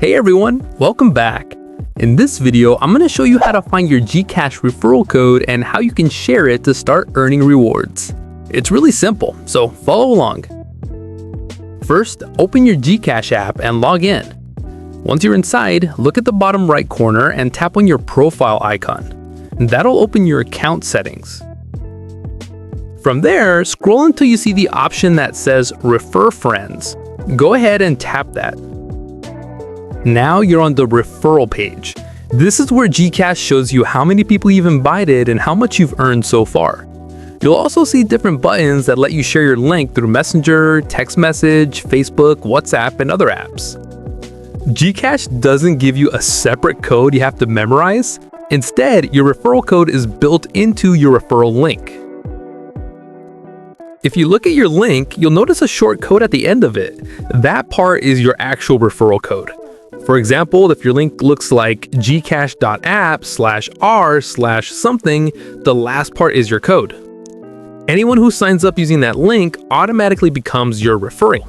Hey everyone, welcome back. In this video, I'm going to show you how to find your GCash referral code and how you can share it to start earning rewards. It's really simple, so follow along. First, open your GCash app and log in. Once you're inside, look at the bottom right corner and tap on your profile icon. That'll open your account settings. From there, scroll until you see the option that says Refer Friends. Go ahead and tap that. Now you're on the referral page. This is where GCash shows you how many people you've invited and how much you've earned so far. You'll also see different buttons that let you share your link through Messenger, text message, Facebook, WhatsApp, and other apps. GCash doesn't give you a separate code you have to memorize. Instead, your referral code is built into your referral link. If you look at your link, you'll notice a short code at the end of it. That part is your actual referral code. For example, if your link looks like gcash.app/r/something, the last part is your code. Anyone who signs up using that link automatically becomes your referral.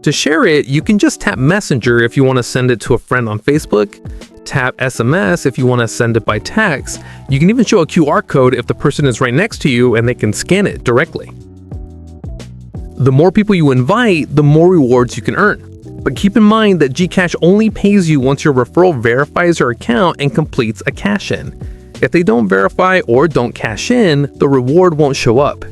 To share it, you can just tap Messenger if you want to send it to a friend on Facebook, tap SMS if you want to send it by text. You can even show a QR code if the person is right next to you and they can scan it directly. The more people you invite, the more rewards you can earn. But keep in mind that GCash only pays you once your referral verifies your account and completes a cash-in. If they don't verify or don't cash in, the reward won't show up.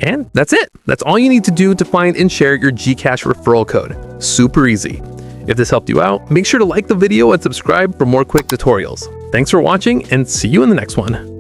And that's it. That's all you need to do to find and share your GCash referral code. Super easy. If this helped you out, make sure to like the video and subscribe for more quick tutorials. Thanks for watching and see you in the next one.